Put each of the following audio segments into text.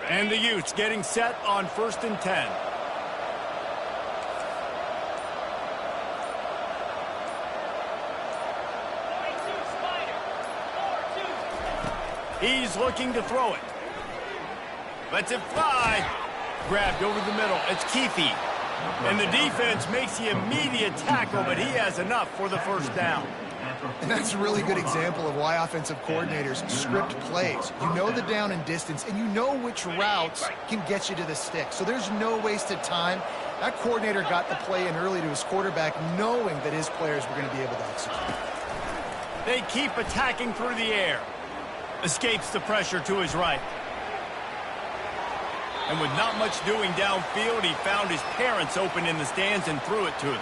And the Utes getting set on 1st and 10. He's looking to throw it. Lets it fly. Grabbed over the middle. It's Keefe. And the defense makes the immediate tackle, but he has enough for the first down. And that's a really good example of why offensive coordinators script plays. You know the down and distance, and you know which routes can get you to the stick. So there's no wasted time. That coordinator got the play in early to his quarterback, knowing that his players were going to be able to execute. They keep attacking through the air. Escapes the pressure to his right. And with not much doing downfield, he found his parents open in the stands and threw it to them.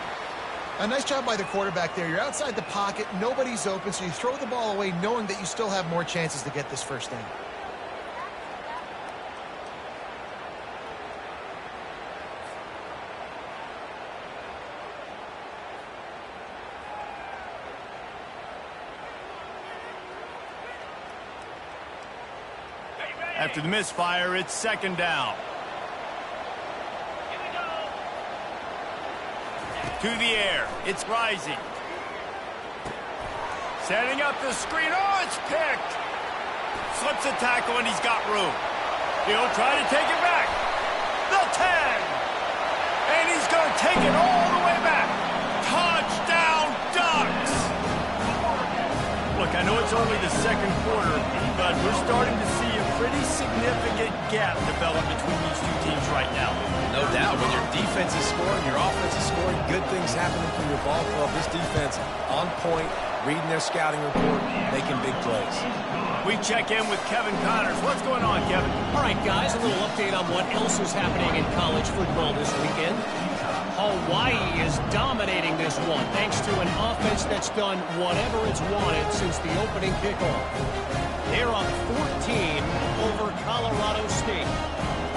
A nice job by the quarterback there. You're outside the pocket, nobody's open, so you throw the ball away knowing that you still have more chances to get this first down. After the misfire, it's 2nd down. To the air. It's Rising. Setting up the screen. Oh, it's picked. Slips a tackle, and he's got room. He'll try to take it back. The 10. And he's going to take it all the way back. Touchdown, Ducks. Look, I know it's only the 2nd quarter, but we're starting to see a pretty significant gap develop between these two teams right now. No doubt. When your defense is scoring, your offense is scoring, good things happening from your ball club. This defense on point, reading their scouting report, making big plays. We check in with Kevin Connors. What's going on, Kevin? All right, guys, a little update on what else is happening in college football this weekend. Hawaii is dominating this one thanks to an offense that's done whatever it's wanted since the opening kickoff. They're up 14 over Colorado State.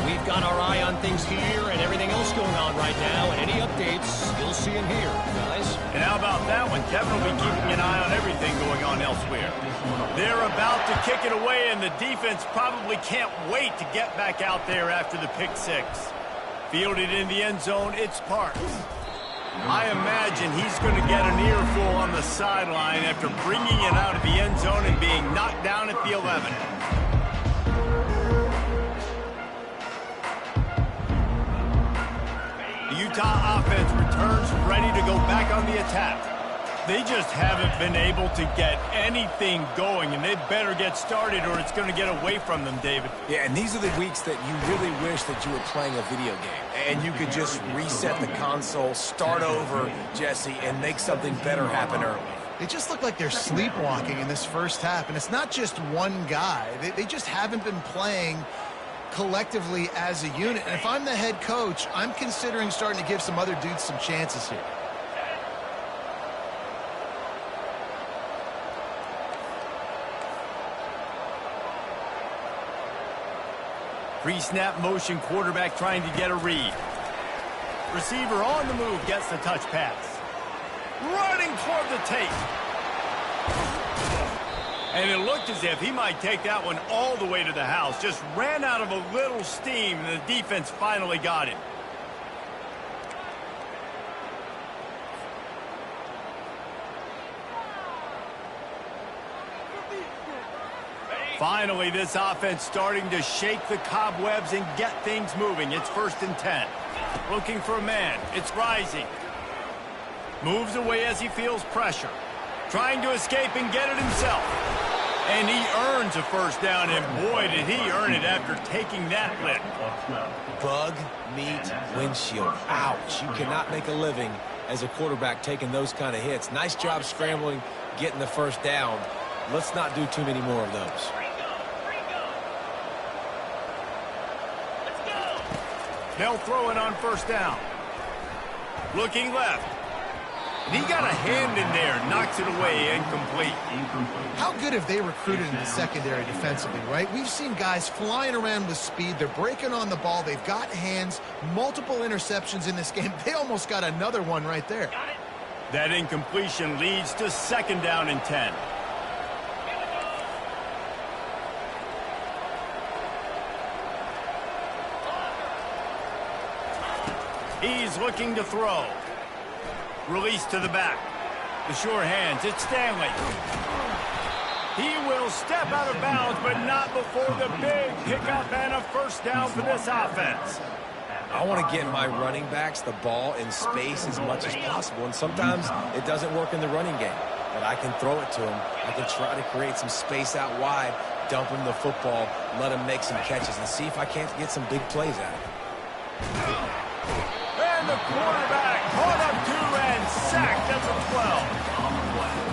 We've got our eye on things here and everything else going on right now, and any updates you'll see and hear, guys. And how about that one? Kevin will be keeping an eye on everything going on elsewhere. They're about to kick it away, and the defense probably can't wait to get back out there after the pick 6. Fielded in the end zone, it's Parks. I imagine he's going to get an earful on the sideline after bringing it out of the end zone and being knocked down at the 11. The Utah offense returns ready to go back on the attack. They just haven't been able to get anything going, and they better get started or it's going to get away from them, David. Yeah, and these are the weeks that you really wish that you were playing a video game and you could just reset the console, start over, Jesse, and make something better happen early. They just look like they're sleepwalking in this first half, and it's not just one guy. They just haven't been playing collectively as a unit. And if I'm the head coach, I'm considering starting to give some other dudes some chances here. Pre-snap motion quarterback trying to get a read. Receiver on the move gets the touch pass. Running toward the tape. And it looked as if he might take that one all the way to the house. Just ran out of a little steam, and the defense finally got him. Finally, this offense starting to shake the cobwebs and get things moving. It's 1st and 10. Looking for a man. It's Rising. Moves away as he feels pressure. Trying to escape and get it himself. And he earns a first down, and boy, did he earn it after taking that lick. Bug, meat, windshield. Ouch. You cannot make a living as a quarterback taking those kind of hits. Nice job scrambling, getting the first down. Let's not do too many more of those. They'll throw it on 1st down. Looking left. And he got a hand in there, knocks it away, incomplete. How good have they recruited in the secondary defensively, right? We've seen guys flying around with speed. They're breaking on the ball. They've got hands, multiple interceptions in this game. They almost got another one right there. That incompletion leads to 2nd down and 10. He's looking to throw. Release to the back. The sure hands. It's Stanley. He will step out of bounds, but not before the big pickup and a first down for this offense. I want to get my running backs the ball in space as much as possible, and sometimes it doesn't work in the running game. But I can throw it to him. I can try to create some space out wide, dump him the football, let him make some catches, and see if I can't get some big plays out of it. And the quarterback caught up to and sacked at the 12.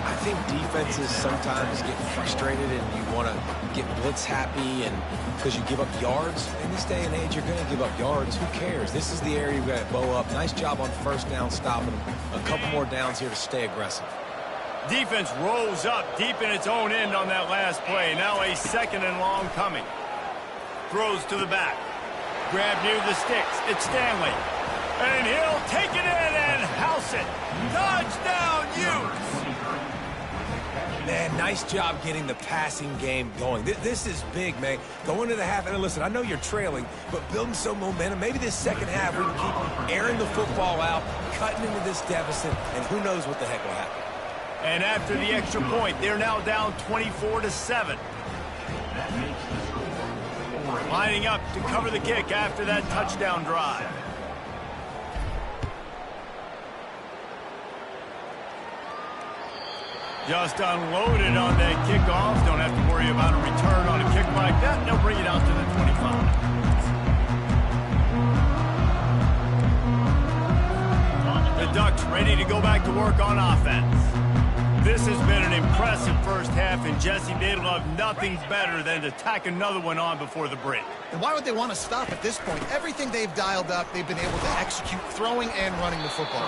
I think defenses sometimes get frustrated and you want to get blitz happy and because you give up yards. In this day and age, you're going to give up yards. Who cares? This is the area you've got to bow up. Nice job on first down stopping them. A couple more downs here to stay aggressive. Defense rolls up deep in its own end on that last play. Now a 2nd and long coming. Throws to the back. Grab near the sticks. It's Stanley. And he'll take it in and house it. Touchdown, Utes! Man, nice job getting the passing game going. This is big, man. Go into the half, and listen, I know you're trailing, but building some momentum. Maybe this second half we can keep airing the football out, cutting into this deficit, and who knows what the heck will happen. And after the extra point, they're now down 24-7. Lining up to cover the kick after that touchdown drive. Just unloaded on that kickoff. Don't have to worry about a return on a kick like that. They'll bring it out to the 25. The Ducks ready to go back to work on offense. This has been an impressive first half, and Jesse, they'd love nothing better than to tack another one on before the break. And why would they want to stop at this point? Everything they've dialed up, they've been able to execute throwing and running the football.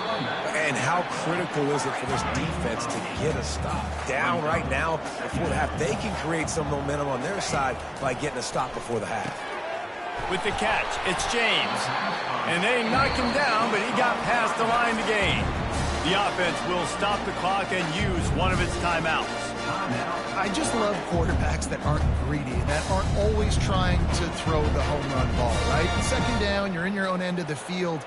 And how critical is it for this defense to get a stop? Down right now before the half, they can create some momentum on their side by getting a stop before the half. With the catch, it's James. And they knock him down, but he got past the line to gain. The offense will stop the clock and use one of its timeouts. I just love quarterbacks that aren't greedy and that aren't always trying to throw the home run ball, right? 2nd down, you're in your own end of the field.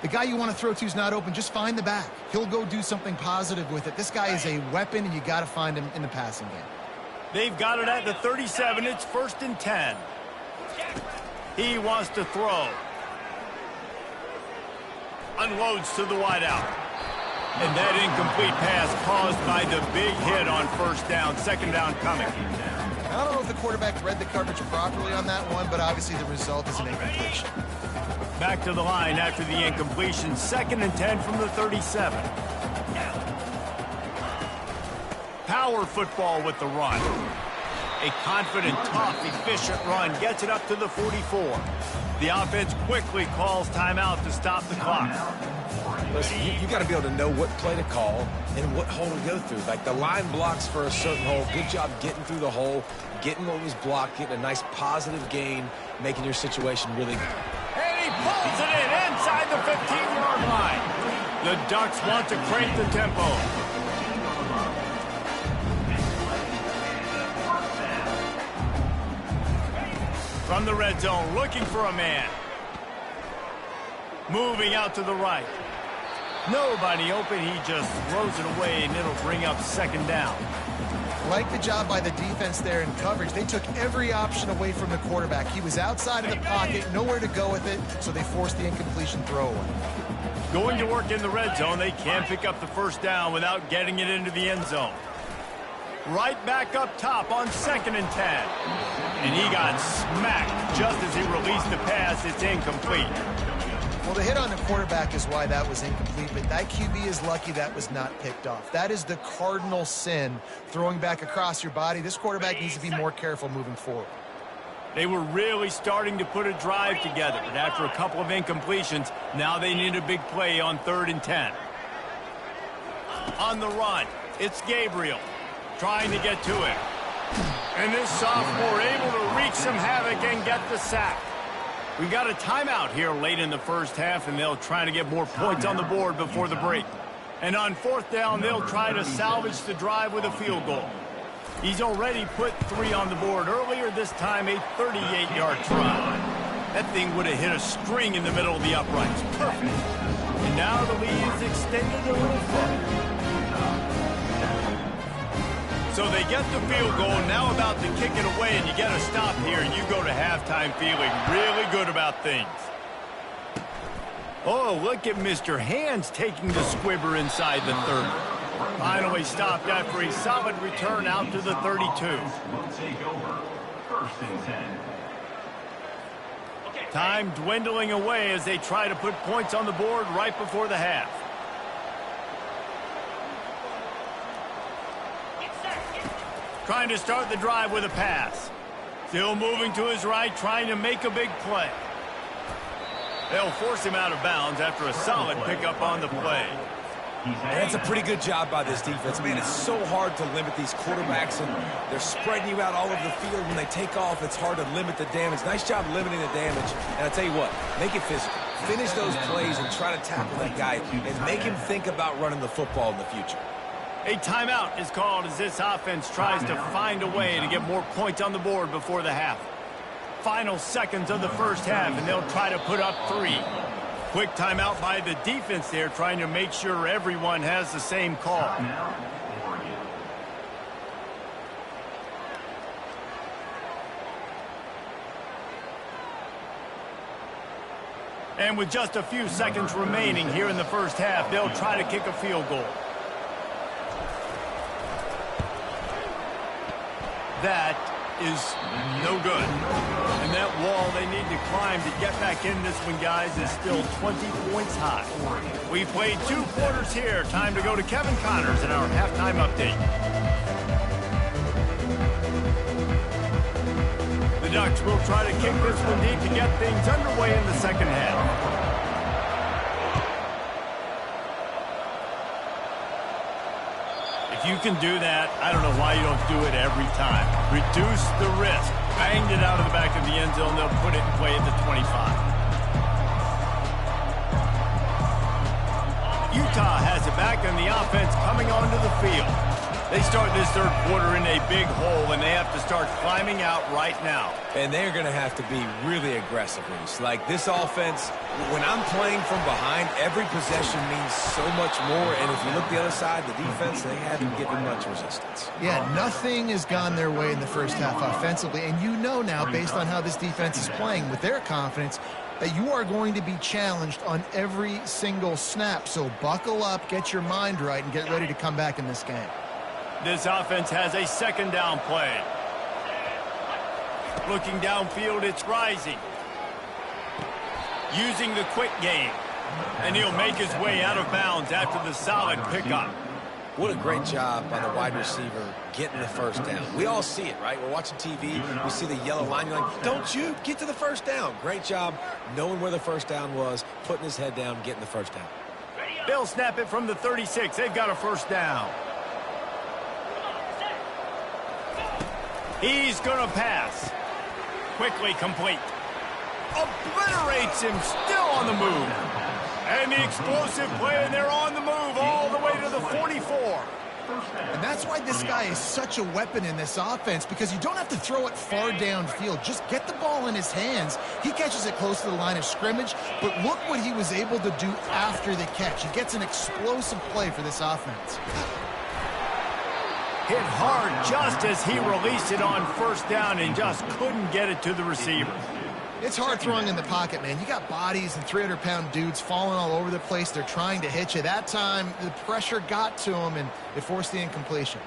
The guy you want to throw to is not open. Just find the back. He'll go do something positive with it. This guy is a weapon, and you got to find him in the passing game. They've got it at the 37. It's 1st and 10. He wants to throw. Unloads to the wideout. And that incomplete pass caused by the big hit on first down. 2nd down coming. I don't know if the quarterback read the coverage properly on that one, but obviously the result is an incompletion. Back to the line after the incompletion. 2nd and 10 from the 37. Power football with the run. A confident, tough, efficient run gets it up to the 44. The offense quickly calls timeout to stop the clock. Listen, you got to be able to know what play to call and what hole to go through. Like the line blocks for a certain hole. Good job getting through the hole, getting what was blocked, getting a nice positive gain, making your situation really good. And he pulls it in inside the 15-yard line. The Ducks want to crank the tempo. From the red zone, looking for a man. Moving out to the right. Nobody open. He just throws it away, and it'll bring up 2nd down. Like the job by the defense there in coverage. They took every option away from the quarterback. He was outside of the pocket, nowhere to go with it, so they forced the incompletion throwaway. Going to work in the red zone, they can't pick up the first down without getting it into the end zone. Right back up top on 2nd and 10. And he got smacked just as he released the pass. It's incomplete. Well, the hit on the quarterback is why that was incomplete, but that QB is lucky that was not picked off. That is the cardinal sin, throwing back across your body. This quarterback needs to be more careful moving forward. They were really starting to put a drive together, and after a couple of incompletions, now they need a big play on 3rd and 10. On the run, it's Gabriel trying to get to him. And this sophomore able to wreak some havoc and get the sack. We got a timeout here late in the first half, and they'll try to get more points on the board before the break. And on 4th down, they'll try to salvage the drive with a field goal. He's already put 3 on the board earlier, this time a 38-yard try. That thing would have hit a string in the middle of the uprights. Perfect. And now the lead is extended a little further. So they get the field goal, now about to kick it away, and you get a stop here, and you go to halftime feeling really good about things. Oh, look at Mr. Hands taking the squibber inside the 30. Finally stopped after a solid return out to the 32. Time dwindling away as they try to put points on the board right before the half. Trying to start the drive with a pass. Still moving to his right, trying to make a big play. They'll force him out of bounds after a solid pickup on the play. That's a pretty good job by this defense. Man, it's so hard to limit these quarterbacks, and they're spreading you out all over the field. When they take off, it's hard to limit the damage. Nice job limiting the damage. And I tell you what, make it physical. Finish those plays and try to tackle that guy and make him think about running the football in the future. A timeout is called as this offense tries to find a way to get more points on the board before the half. Final seconds of the first half, and they'll try to put up 3. Quick timeout by the defense there, trying to make sure everyone has the same call. And with just a few seconds remaining here in the first half, they'll try to kick a field goal. That is no good. And that wall they need to climb to get back in this one, guys, is still 20 points high. We played 2 quarters here. Time to go to Kevin Connors in our halftime update. The Ducks will try to kick this one deep to get things underway in the second half. If you can do that, I don't know why you don't do it every time. Reduce the risk. Banged it out of the back of the end zone. They'll put it in play at the 25. Utah has it back, and the offense coming onto the field. They start this third quarter in a big hole, and they have to start climbing out right now. And they're going to have to be really aggressive. Like this offense, when I'm playing from behind, every possession means so much more. And if you look the other side, the defense, they haven't given much resistance. Yeah, nothing has gone their way in the first half offensively. And you know now, based on how this defense is playing with their confidence, that you are going to be challenged on every single snap. So buckle up, get your mind right, and get ready to come back in this game. This offense has a second down play. Looking downfield, it's Rising. Using the quick game. And he'll make his way out of bounds after the solid pickup. What a great job by the wide receiver getting the first down. We all see it, right? We're watching TV. We see the yellow line. You're like, don't shoot. Get to the first down. Great job knowing where the first down was, putting his head down, getting the first down. They'll snap it from the 36. They've got a first down. He's going to pass. Quickly complete. Obliterates him, still on the move. And the explosive play, and they're on the move all the way to the 44. And that's why this guy is such a weapon in this offense, because you don't have to throw it far downfield. Just get the ball in his hands. He catches it close to the line of scrimmage, but look what he was able to do after the catch. He gets an explosive play for this offense. Hit hard just as he released it on first down and just couldn't get it to the receiver. It's hard throwing in the pocket, man. You got bodies and 300-pound dudes falling all over the place. They're trying to hit you. That time, the pressure got to him, and it forced the incompletion.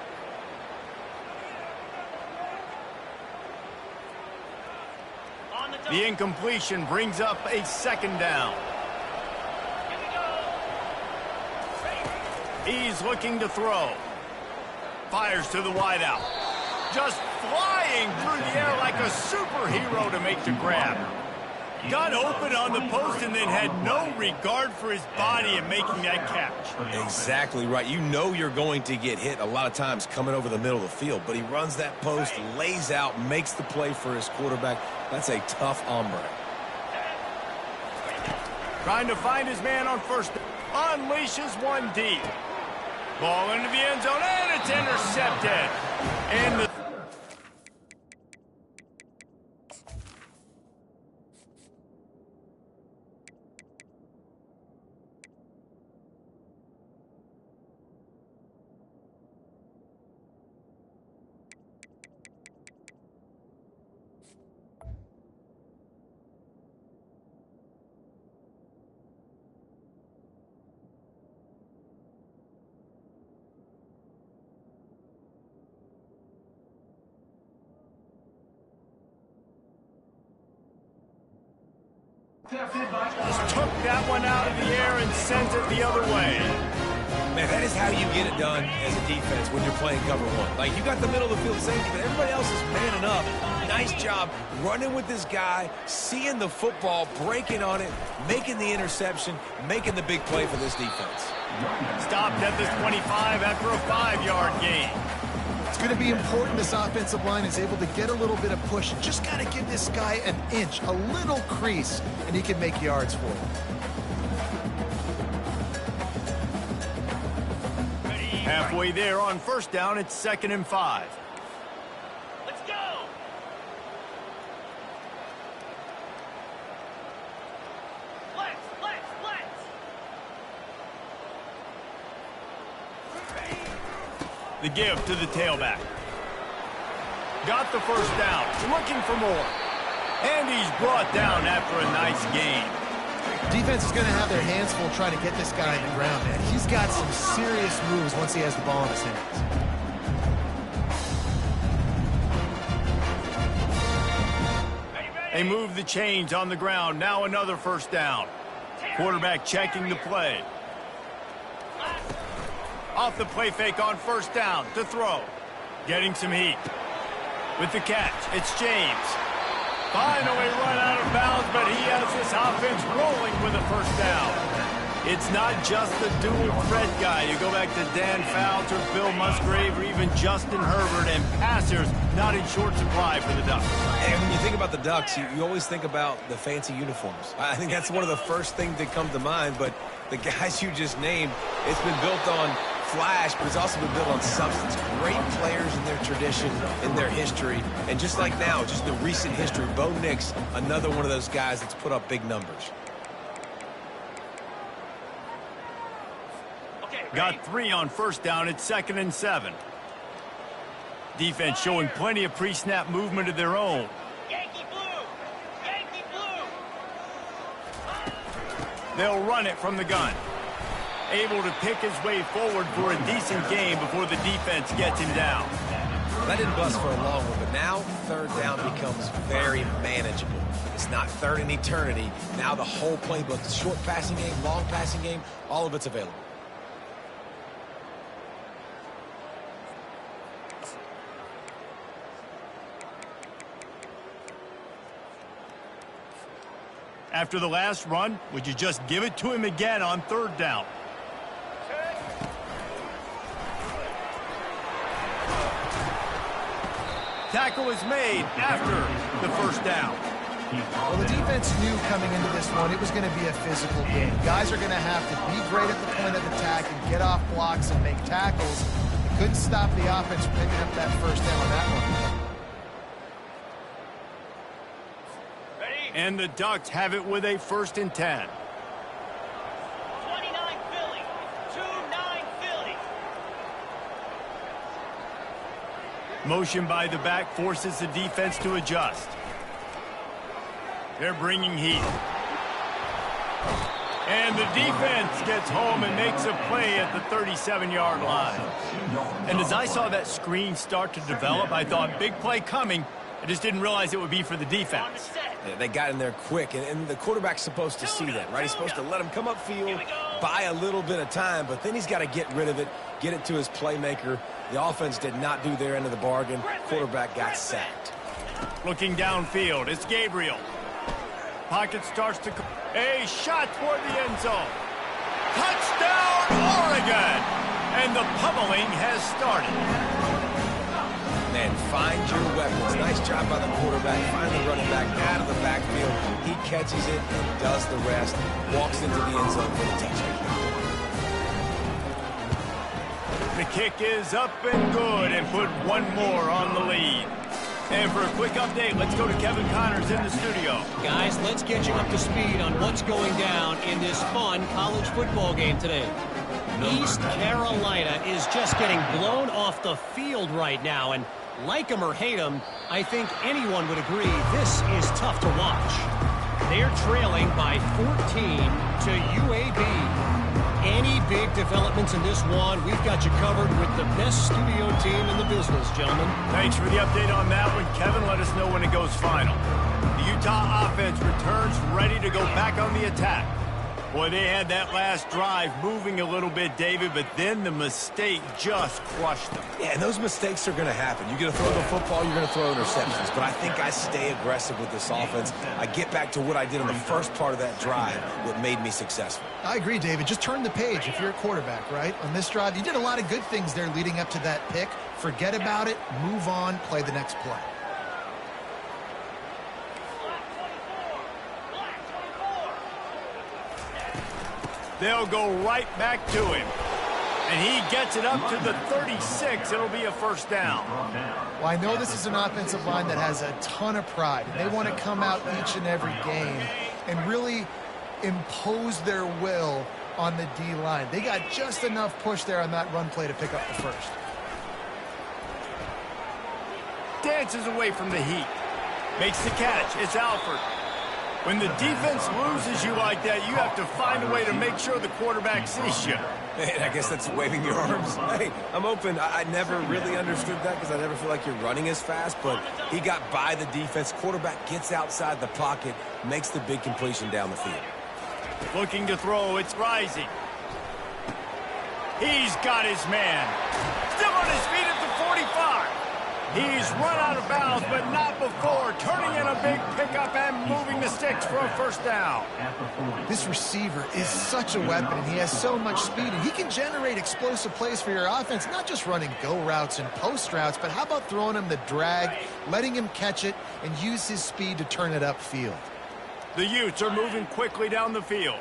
The incompletion brings up a second down. He's looking to throw. Fires to the wideout. Just flying through the air like a superhero to make the grab. Got open on the post and then had no regard for his body in making that catch. Exactly right. You know you're going to get hit a lot of times coming over the middle of the field, but he runs that post, lays out, makes the play for his quarterback. That's a tough hombre. Trying to find his man on first. Unleashes one deep. Ball into the end zone, and it's intercepted. And Just took that one out of the air and sends it the other way. Man, that is how you get it done as a defense when you're playing cover one. Like, you got the middle of the field safety, but everybody else is manning up. Nice job running with this guy, seeing the football, breaking on it, making the interception, making the big play for this defense. Stopped at the 25 after a 5-yard gain. It's going to be important this offensive line is able to get a little bit of push. Just got to give this guy an inch, a little crease, and he can make yards for it. Halfway there on first down, it's 2nd and 5. Let's go! Flex! The give to the tailback. Got the first down, looking for more. And he's brought down after a nice gain. Defense is going to have their hands full trying to get this guy on the ground, man. He's got some serious moves once he has the ball in his hands. They move the chains on the ground. Now another first down. Quarterback checking the play. Off the play fake on first down to throw. Getting some heat. With the catch, it's James. Finally run out of bounds, but he has this offense rolling with a first down. It's not just the dual threat guy. You go back to Dan Fouts or Bill Musgrave or even Justin Herbert, and passers not in short supply for the Ducks. And when you think about the Ducks, you always think about the fancy uniforms. I think that's one of the first things that come to mind, but the guys you just named, it's been built on flash, but it's also been built on substance. Great players in their tradition, in their history, and just like now, just the recent history, Bo Nix, another one of those guys that's put up big numbers. Got 3 on first down. It's 2nd and 7. Defense showing plenty of pre-snap movement of their own. Yankee blue! Yankee blue! They'll run it from the gun. Able to pick his way forward for a decent game before the defense gets him down. That didn't bust for a long one, but now third down becomes very manageable. It's not third in eternity. Now the whole playbook, the short passing game, long passing game, all of it's available. After the last run, would you just give it to him again on third down? Tackle is made after the first down. Well, the defense knew coming into this one it was going to be a physical game. Guys are going to have to be great at the point of attack and get off blocks and make tackles. They couldn't stop the offense from picking up that first down on that one. And the Ducks have it with a 1st and 10. 29 Philly! 2-9 Philly! Motion by the back forces the defense to adjust. They're bringing heat. And the defense gets home and makes a play at the 37-yard line. And as I saw that screen start to develop, I thought, big play coming. I just didn't realize it would be for the defense. Yeah, they got in there quick, and the quarterback's supposed to see that, right? He's supposed to let him come upfield, buy a little bit of time, but then he's got to get rid of it, get it to his playmaker. The offense did not do their end of the bargain. Quarterback got sacked. Looking downfield, it's Gabriel. Pocket starts to... A shot toward the end zone. Touchdown, Oregon! And the pummeling has started. Man, find your weapons. Nice job by the quarterback. Find the running back out of the backfield. He catches it and does the rest. Walks into the end zone for the touchdown. The kick is up and good and put one more on the lead. And for a quick update, let's go to Kevin Connors in the studio. Guys, let's get you up to speed on what's going down in this fun college football game today. East Carolina is just getting blown off the field right now, and like them or hate them, I think anyone would agree this is tough to watch. They're trailing by 14 to UAB. any big developments in this one, we've got you covered with the best studio team in the business, gentlemen. Thanks for the update on that one, Kevin. Let us know when it goes final. The Utah offense returns ready to go back on the attack. Boy, they had that last drive moving a little bit, David, but then the mistake just crushed them. Yeah, and those mistakes are going to happen. You're going to throw the football, you're going to throw interceptions. But I think I stay aggressive with this offense. I get back to what I did in the first part of that drive, what made me successful. I agree, David. Just turn the page if you're a quarterback, right? On this drive, you did a lot of good things there leading up to that pick. Forget about it, move on, play the next play. They'll go right back to him. And he gets it up to the 36. It'll be a first down. Well, I know this is an offensive line that has a ton of pride. They want to come out each and every game and really impose their will on the D-line. They got just enough push there on that run play to pick up the first. Dances away from the heat. Makes the catch. It's Alford. When the defense loses you like that, you have to find a way to make sure the quarterback sees you. Man, I guess that's waving your arms. Hey, I'm open. I never really understood that because I never feel like you're running as fast, but he got by the defense. Quarterback gets outside the pocket, makes the big completion down the field. Looking to throw. It's Rising. He's got his man. Still on his feet at the 45. He's run out of bounds, but not before. Turning in a big pickup and moving the sticks for a first down. This receiver is such a weapon, and he has so much speed, and he can generate explosive plays for your offense, not just running go routes and post routes, but how about throwing him the drag, letting him catch it, and use his speed to turn it upfield. The Utes are moving quickly down the field.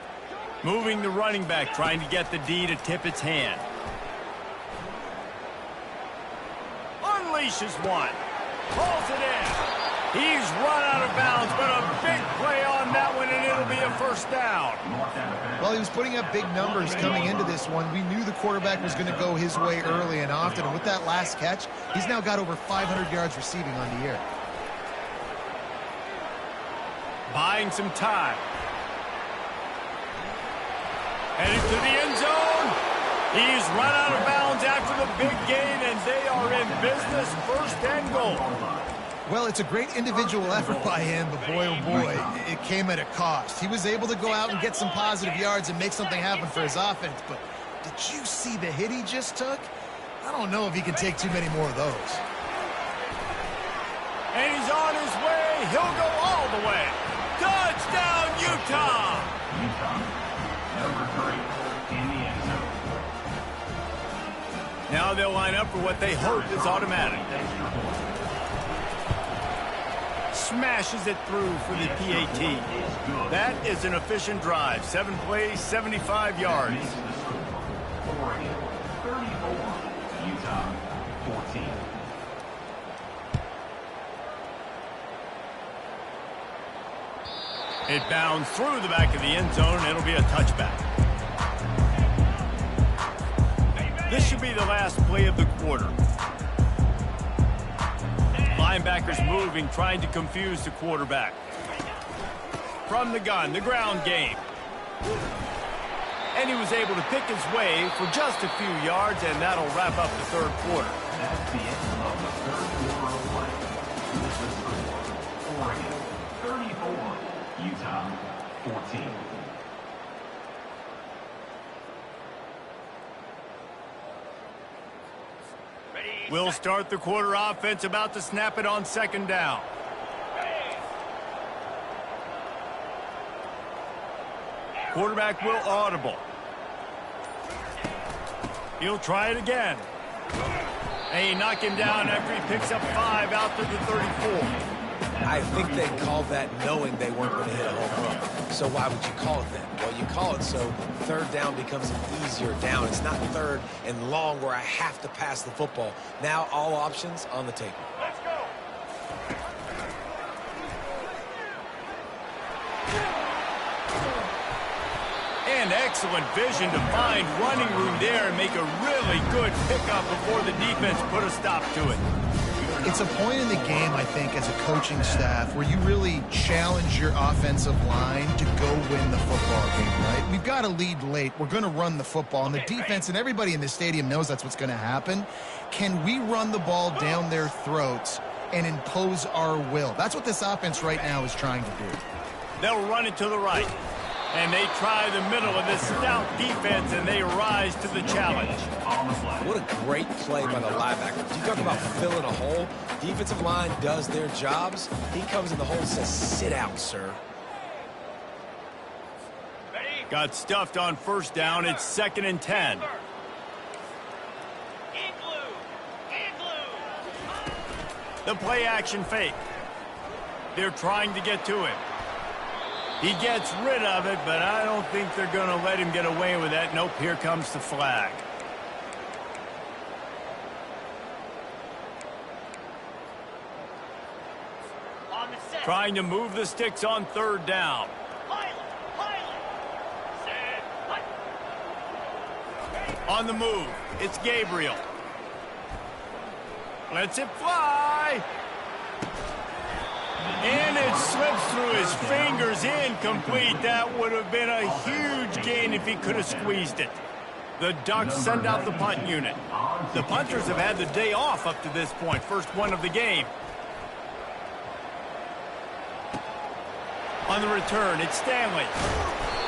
Moving the running back, trying to get the D to tip its hand. Unleashes one. Pulls it in. He's run out of bounds, but a big play on that one, and it'll be a first down. Well, he was putting up big numbers coming into this one. We knew the quarterback was going to go his way early and often, and with that last catch, he's now got over 500 yards receiving on the year. Buying some time. Headed to the end zone. He's run out of bounds after the big gain, and they are in business, first and goal. Well, it's a great individual effort by him, but boy, oh boy, it came at a cost. He was able to go out and get some positive yards and make something happen for his offense, but did you see the hit he just took? I don't know if he can take too many more of those. And he's on his way. He'll go all the way. Touchdown, Utah! Number 3 in the end zone. Now they'll line up for what they hope is automatic. Smashes it through for the PAT. That is an efficient drive. 7 plays, 75 yards. Oregon 34, Utah 14. It bounds through the back of the end zone. It'll be a touchback. This should be the last play of the quarter. Linebackers moving, trying to confuse the quarterback. From the gun, the ground game. And he was able to pick his way for just a few yards, and that'll wrap up the third quarter. That's the end of the third quarter of play. This is Oregon 34, Utah 14. We'll start the quarter offense, about to snap it on second down. Quarterback will audible. He'll try it again. And he knocked him down after he picks up 5 out to the 34. I think they called that knowing they weren't going to hit a home run. So why would you call it that? Well, you call it so third down becomes an easier down. It's not third and long where I have to pass the football. Now all options on the table. Let's go. And excellent vision to find running room there and make a really good pickup before the defense put a stop to it. It's a point in the game, I think, as a coaching staff where you really challenge your offensive line to go win the football game, right? We've got a lead late. We're going to run the football, and the defense and everybody in the stadium knows that's what's going to happen. Can we run the ball down their throats and impose our will? That's what this offense right now is trying to do. They'll run it to the right. And they try the middle of this stout defense, and they rise to the challenge. What a great play by the linebacker. You talk about filling a hole. Defensive line does their jobs. He comes in the hole and says, sit out, sir. Got stuffed on first down. It's 2nd and 10. The play action fake. They're trying to get to him. He gets rid of it, but I don't think they're going to let him get away with that. Nope, here comes the flag. Trying to move the sticks on 3rd down. On the move, it's Gabriel. Lets it fly. And it slips through his fingers, incomplete. That would have been a huge gain if he could have squeezed it. The Ducks send out the punt unit. The punters have had the day off up to this point. First one of the game. On the return, it's Stanley.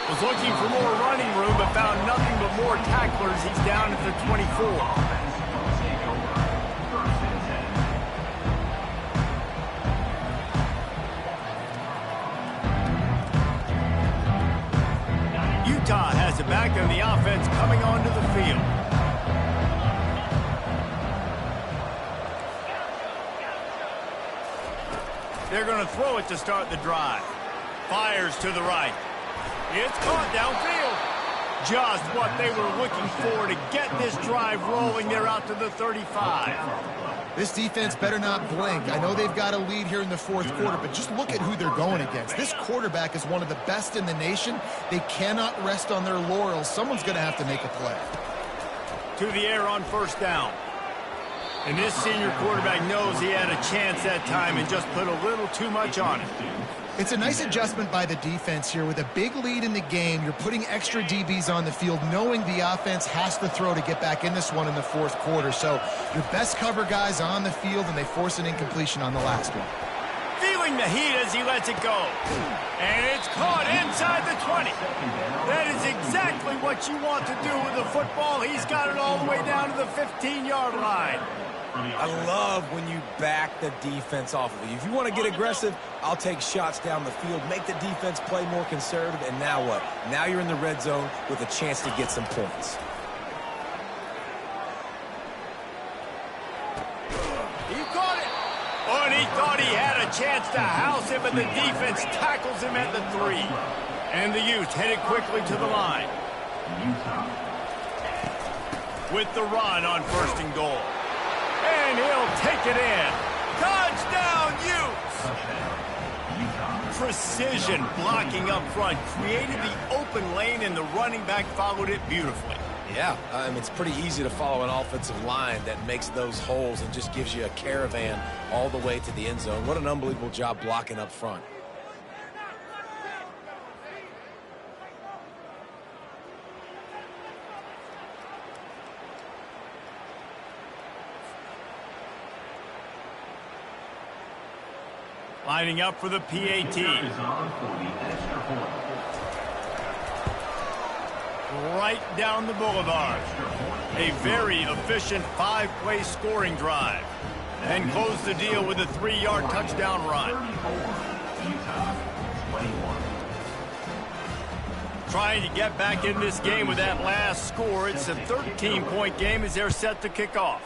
Was looking for more running room, but found nothing but more tacklers. He's down at the 24. Utah has it back on the offense coming onto the field. They're going to throw it to start the drive. Fires to the right. It's caught downfield. Just what they were looking for to get this drive rolling. They're out to the 35. This defense better not blink. I know they've got a lead here in the 4th quarter, but just look at who they're going against. This quarterback is one of the best in the nation. They cannot rest on their laurels. Someone's going to have to make a play. To the air on first down. And this senior quarterback knows he had a chance that time and just put a little too much on it. It's a nice adjustment by the defense here. With a big lead in the game, you're putting extra DBs on the field, knowing the offense has to throw to get back in this one in the 4th quarter. So your best cover guys on the field, and they force an incompletion on the last one. Feeling the heat as he lets it go. And it's caught inside the 20. That is exactly what you want to do with the football. He's got it all the way down to the 15-yard line. I love when you back the defense off of you. If you want to get aggressive, I'll take shots down the field, make the defense play more conservative, and now what? Now you're in the red zone with a chance to get some points. He caught it. Oh, and he thought he had a chance to house him, but the defense tackles him at the 3. And the Utes headed quickly to the line. With the run on 1st and goal. And he'll take it in. Touchdown, Utes! Precision blocking up front. Created the open lane, and the running back followed it beautifully. Yeah, it's pretty easy to follow an offensive line that makes those holes and just gives you a caravan all the way to the end zone. What an unbelievable job blocking up front. Lining up for the PAT. Right down the boulevard. A very efficient 5-play scoring drive. And close the deal with a 3-yard touchdown run. Trying to get back in this game with that last score. It's a 13-point game as they're set to kick off.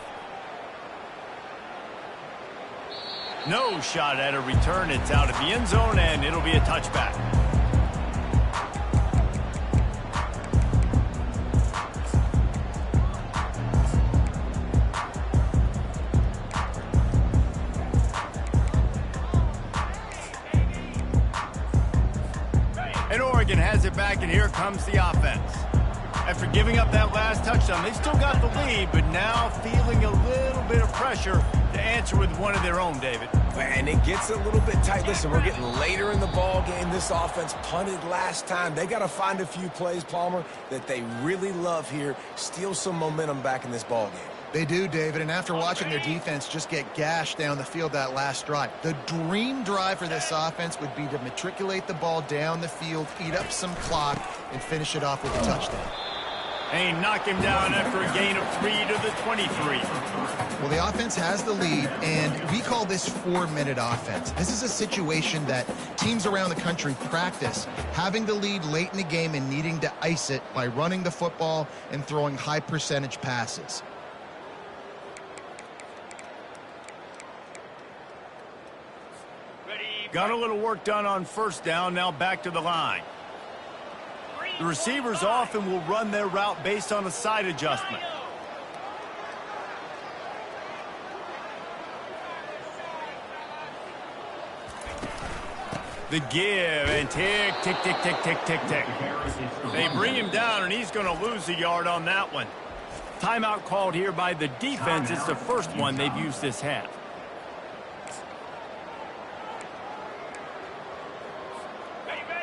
No shot at a return. It's out of the end zone, and it'll be a touchback. And Oregon has it back, and here comes the offense. After giving up that last touchdown, they still got the lead, but now feeling a little bit of pressure to answer with one of their own, David. And it gets a little bit tight. Listen, we're getting later in the ball game. This offense punted last time. They got to find a few plays, Palmer, that they really love here. Steal some momentum back in this ball game. They do, David, and after watching their defense just get gashed down the field that last drive, the dream drive for this offense would be to matriculate the ball down the field, eat up some clock, and finish it off with a touchdown. And knock him down after a gain of 3 to the 23. Well, the offense has the lead, and we call this 4-minute offense. This is a situation that teams around the country practice, having the lead late in the game and needing to ice it by running the football and throwing high-percentage passes. Got a little work done on first down, now back to the line. The receivers often will run their route based on a side adjustment. The give, and tick, tick, tick, tick, tick, tick, tick. They bring him down, and he's going to lose a yard on that one. Timeout called here by the defense. It's the first one they've used this half.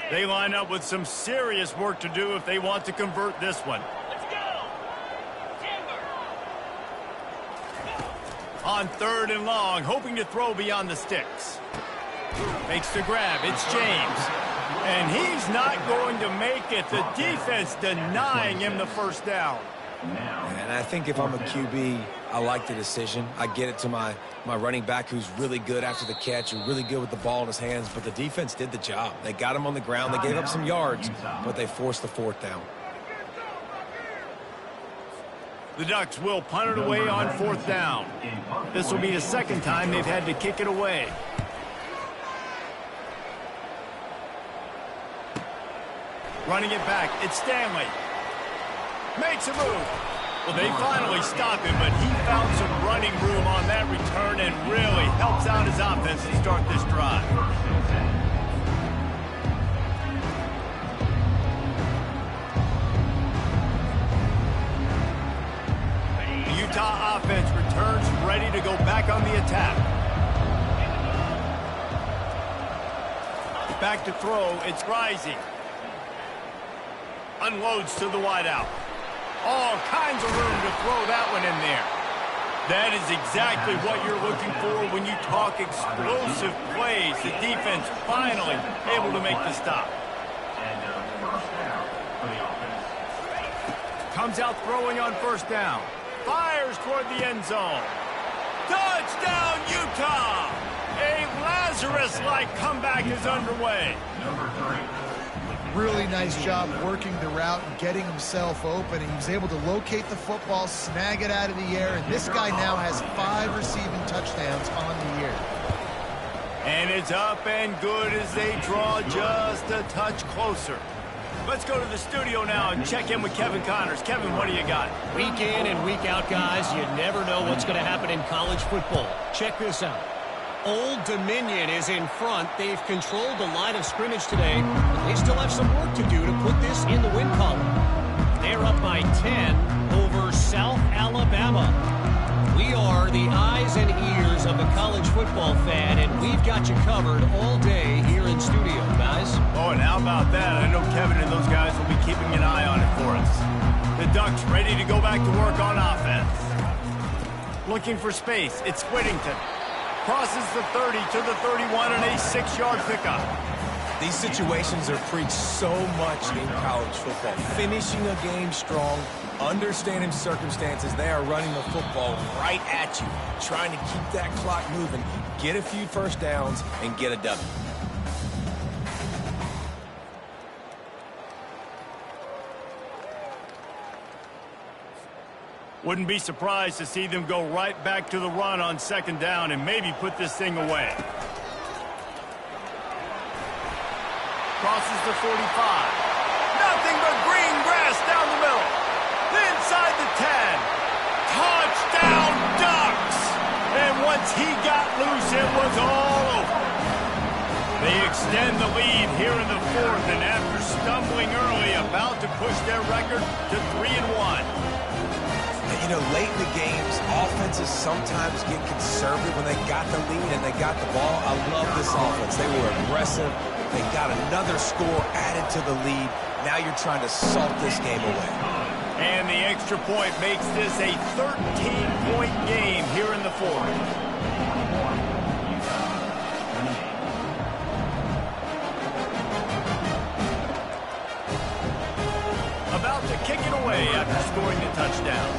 They line up with some serious work to do if they want to convert this one. Let's go! Denver! On 3rd and long, hoping to throw beyond the sticks. Makes the grab. It's James. And he's not going to make it. The defense denying him the first down. And I think if I'm a QB, I like the decision. I get it to my running back who's really good after the catch and really good with the ball in his hands, but the defense did the job. They got him on the ground. They gave up some yards, but they forced the 4th down. The Ducks will punt it away on 4th down. This will be the second time they've had to kick it away. Running it back, it's Stanley. Makes a move. Well, they finally stopped him, but he found some running room on that return and really helps out his offense to start this drive. The Utah offense returns ready to go back on the attack. Back to throw, it's Rising. Unloads to the wideout. All kinds of room to throw that one in there. That is exactly what you're looking for when you talk explosive plays. The defense finally able to make the stop. Comes out throwing on first down. Fires toward the end zone. Touchdown, Utah! A Lazarus-like comeback is underway. Number 3. Really nice job working the route and getting himself open. And he was able to locate the football, snag it out of the air, and this guy now has 5 receiving touchdowns on the year. And it's up and good as they draw just a touch closer. Let's go to the studio now and check in with Kevin Connors. Kevin, what do you got? Week in and week out, guys, you never know what's going to happen in college football. Check this out. Old Dominion is in front. They've controlled the line of scrimmage today, but they still have some work to do to put this in the win column. They're up by 10 over South Alabama. We are the eyes and ears of the college football fan, and we've got you covered all day here in studio, guys. Oh, and how about that? I know Kevin and those guys will be keeping an eye on it for us. The Ducks ready to go back to work on offense. Looking for space. It's Whittington. Crosses the 30 to the 31 and a 6-yard pickup. These situations are preached so much in college football. Finishing a game strong, understanding circumstances. They are running the football right at you, trying to keep that clock moving, get a few first downs, and get a W. Wouldn't be surprised to see them go right back to the run on 2nd down and maybe put this thing away. Crosses the 45. Nothing but green grass down the middle. Inside the 10. Touchdown, Ducks! And once he got loose, it was all over. They extend the lead here in the fourth, and after stumbling early, about to push their record to 3-1. You know, late in the games, offenses sometimes get conservative when they got the lead and they got the ball. I love this offense. They were aggressive. They got another score added to the lead. Now you're trying to salt this game away. And the extra point makes this a 13-point game here in the fourth. About to kick it away after scoring the touchdown.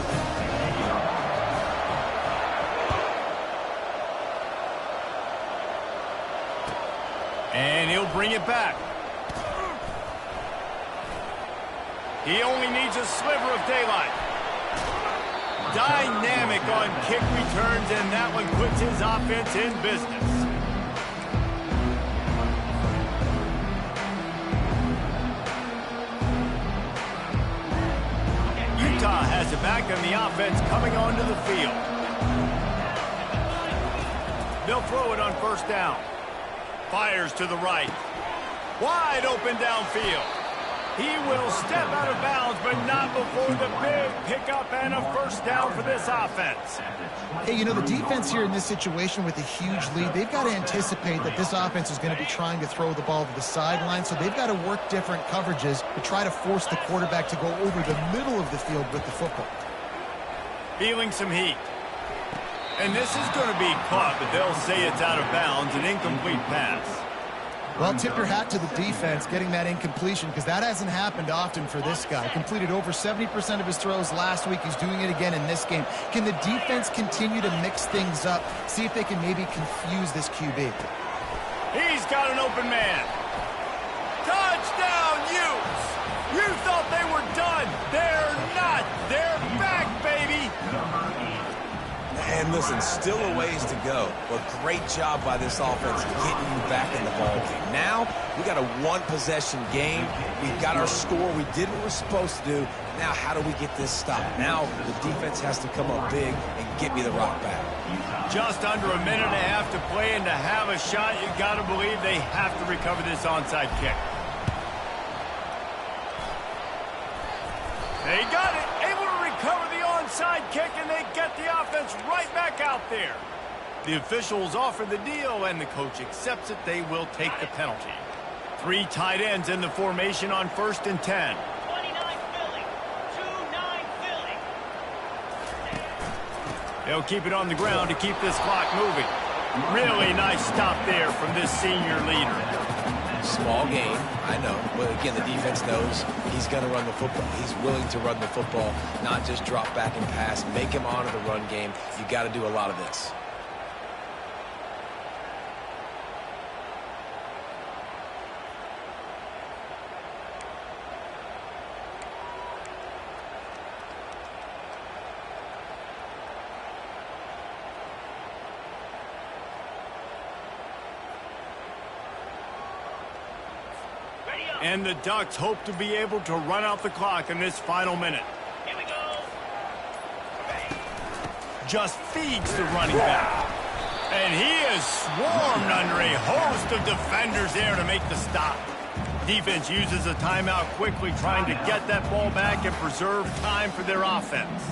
And he'll bring it back. He only needs a sliver of daylight. Dynamic on kick returns, and that one puts his offense in business. Utah has it back, and the offense coming onto the field. They'll throw it on first down. Fires to the right. Wide open downfield. He will step out of bounds, but not before the big pickup and a first down for this offense. Hey, you know, the defense here in this situation with a huge lead, they've got to anticipate that this offense is going to be trying to throw the ball to the sideline, so they've got to work different coverages to try to force the quarterback to go over the middle of the field with the football. Feeling some heat. And this is going to be caught, but they'll say it's out of bounds, an incomplete pass. Well, tip your hat to the defense getting that incompletion, because that hasn't happened often for this guy. Completed over 70% of his throws last week. He's doing it again in this game. Can the defense continue to mix things up, see if they can maybe confuse this QB? He's got an open man. Touchdown, Utes! You thought they were done. They're not. They're back, baby. And listen, still a ways to go, but great job by this offense getting you back in the ballgame. Now, we got a one-possession game. We've got our score. We did what we're supposed to do. Now, how do we get this stopped? Now, the defense has to come up big and get me the rock back. Just under a minute and a half to play, and to have a shot, you got to believe they have to recover this onside kick. They got it. Able to recover the onside kick, and they get the offense right back out there. The officials offer the deal, and the coach accepts it. They will take the penalty. 3 tight ends in the formation on 1st and 10. 29 Philly. 2-9 Philly. They'll keep it on the ground to keep this clock moving. Really nice stop there from this senior leader. Small gain, I know. But again, the defense knows he's going to run the football. He's willing to run the football, not just drop back and pass, make him honor the run game. You got to do a lot of this. And the Ducks hope to be able to run out the clock in this final minute. Here we go. Just feeds the running back. And he is swarmed under a host of defenders there to make the stop. Defense uses a timeout quickly, trying to get that ball back and preserve time for their offense.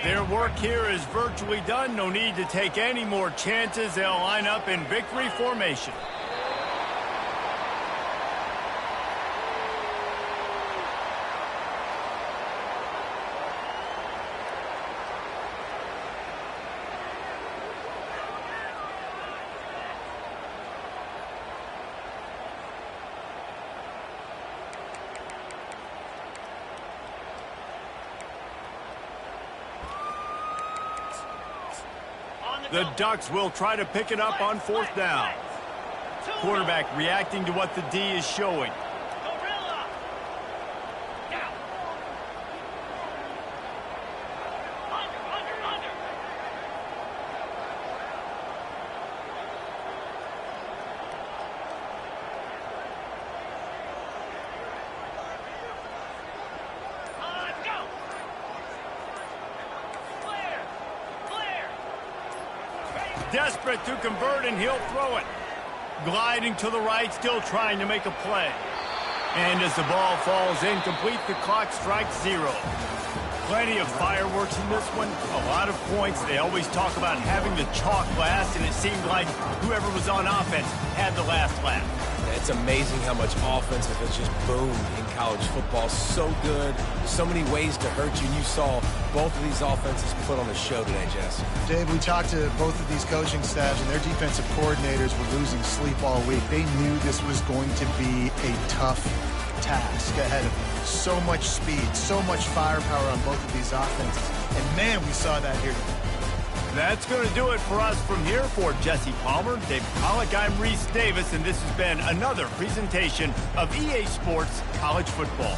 Their work here is virtually done. No need to take any more chances. They'll line up in victory formation. The Ducks will try to pick it up on 4th down. Quarterback reacting to what the D is showing. Gorilla. Down. Under. Go. Clear. Ready. desperate to convert, and he'll throw it. Gliding to the right, still trying to make a play. And as the ball falls incomplete, the clock strikes 0. Plenty of fireworks in this one, a lot of points. They always talk about having the chalk last, and it seemed like whoever was on offense had the last laugh. It's amazing how much offense has just boomed in college football. So good, so many ways to hurt you. And you saw both of these offenses put on a show today, Jess. Dave, we talked to both of these coaching staffs, and their defensive coordinators were losing sleep all week. They knew this was going to be a tough task ahead of them. So much speed, so much firepower on both of these offenses. And, man, we saw that here today. That's going to do it for us from here. For Jesse Palmer, David Pollack, I'm Reese Davis, and this has been another presentation of EA Sports College Football.